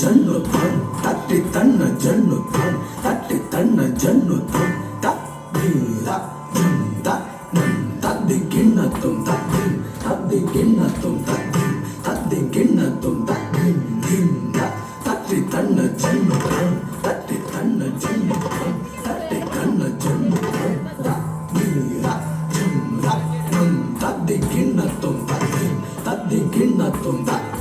ஜன்னுதான் தட்டி தன்ன ஜன்னுதான் தட்டி தன்ன ஜன்னுதான் தீரா ஜுந்தா தத்தி கிண்ணத்தும் தத்தின் தத்தி கிண்ணத்தும் தத்தின் தத்தி கிண்ணத்தும் தத்தின் தீரா தட்டி தன்ன ஜன்னுதான் தட்டி தன்ன ஜன்னுதான் தட்டி தன்ன ஜன்னுதான் தீரா ஜுந்தா தத்தி கிண்ணத்தும் தத்தின் தத்தி கிண்ணத்தும் தத்தின்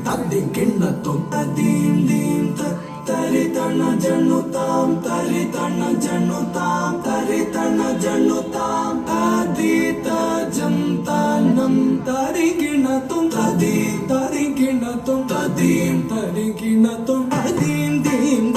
தத்தி கிண்ணத்தும் தத்தீம் தீம் தரி தன ஜன்னுதாம் தரி தன ஜன்னுதாம் தரி தன ஜன்னுதாம் ததீத ஜம்தானம் தரி கிண்ணத்தும் ததீம் தரி கிண்ணத்தும் ததீம் தரி கிண்ணத்தும் ததீம் தீம்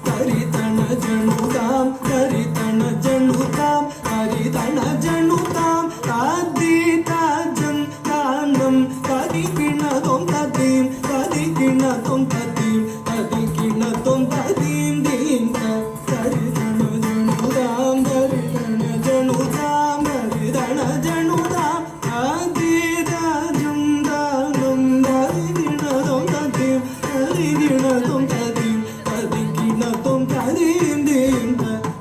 தரி தன ஜன்னுதாம் தரி தன ஜன்னுதாம் தரி தன ஜன்னுதாம் ததீத ஜம்தானம் தரி கிண்ணத்தும் ததீம் தரி கிண்ணத்தும் ததீம் தரி கிண்ணத்தும் ததீம் தீம் தரி தன ஜன்னுதாம் தரி தன ஜன்னுதாம் தரி தன ஜன்னுதாம் ததீத ஜம்தானம் தரி கிண்ணத்தும் ததீம் தரி கிண்ணத்தும் ததீம் தரி கிண்ணத்தும் ததீம் தீம்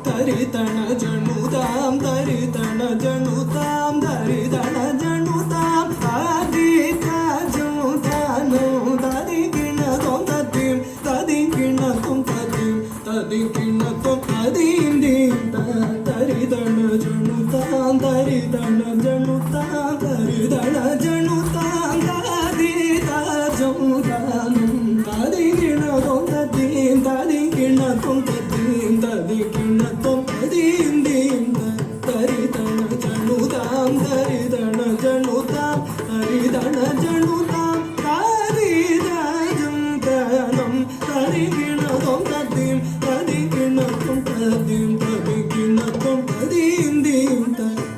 தரி தன ஜன்னுதாம் தரி தன ஜன்னுதாம் தரி தன ஜன்னுதாம் ததீத ஜம்தானம் தரி கிண்ணத்தும் ததீம் தரி கிண்ணத்தும் ததீம் தரி கிண்ணத்தும் ததீம் தீம் தரி தன ஜன்னுதாம் தரி தன ஜன்னுதாம் தரி தன ஜன்னுதாம் ததீத ஜம்தானம் தரி கிண்ணத்தும் ததீம் தரி கிண்ணத்தும் ததீம் தரி கிண்ணத்தும் ததீம் தீம் தரி தன ஜன்னுதாம் தரி தன ஜன்னுதாம் தரி தன ஜன்னுதாம் ததீத ஜம்தானம் தரி கிண்ணத்தும் ததீம் தரி கிண்ணத்தும் ததீம் தரி கிண்ணத்தும் ததீம் தீம்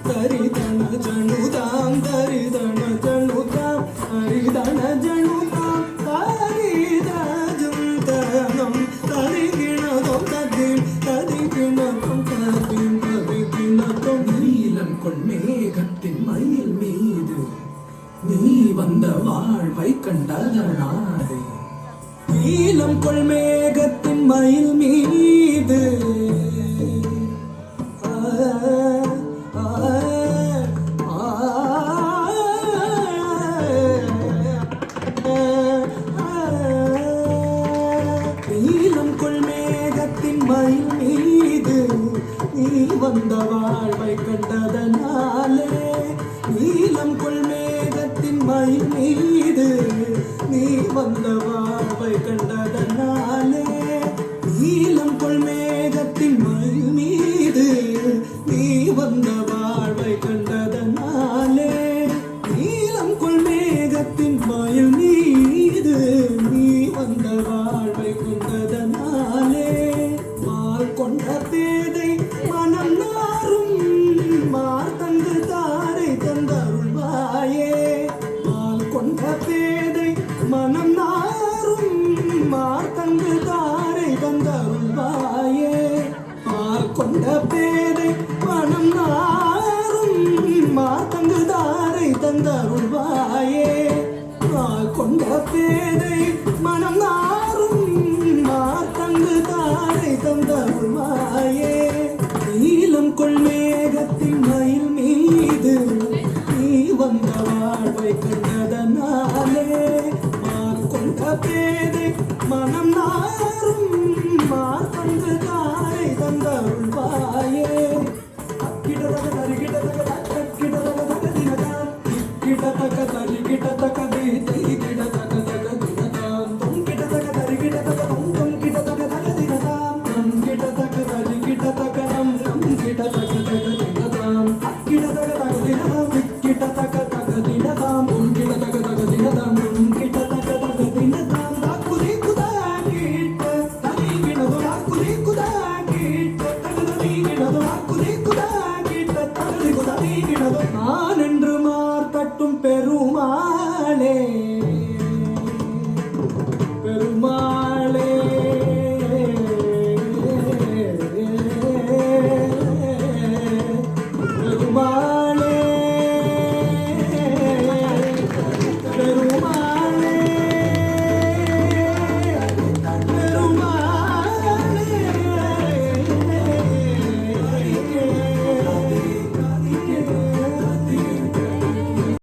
தரி தன ஜன்னுதாம் தரி தன ஜன்னுதாம் தரி தன ஜன்னுதாம் ததீத ஜம்தானம் தரி கிண்ணத்தும் ததீம் தரி கிண்ணத்தும் ததீம் தரி கிண்ணத்தும் நீலம் கொள் மேகத்தின் மயில் மீது நீ வந்த வாழ்வை கண்டதனாலே நீலம் கொள் மேகத்தின் மயில் மீது நீலம் கொள் மேகத்தின் மயில் மீது நீ வந்த வாழ்வை கண்டதனாலே நீலம் கொள் மேகத்தின் மயில் மீது நீ வந்த வாழ்வை கண்டதனாலே நீலம் கொள் மேகத்தின் மயில் மீது நீ வந்த வாழ்வை கண்டதனாலே நீலம் கொள் மேகத்தின் மயில் மீது நீ வந்த வாழ்வை கொண்டதனாலே மால் கொண்ட பேதை மனம் நாரும் மார்த்தங்கு தாரை தந்தருள்வாயே மால் கொண்ட பேதை மனம் நாரும் மார்த்தங்கு தாரை தந்தருள்வாயே மால் கொண்ட பேதை மனம் நாரும் மார்த்தங்கு தாரை தந்தருள்வாயே மால் கொண்ட பேதை மனம் நாரும் மார்த்தங்கு தாரை தந்தருள்வாயே நீலம் கொள் மேகத்தின் மயில் மீது நீ வந்த வாழ்வை கண்டதனாலே மால் கொண்ட பேதை மனம் நாரும் மார்த்தங்கு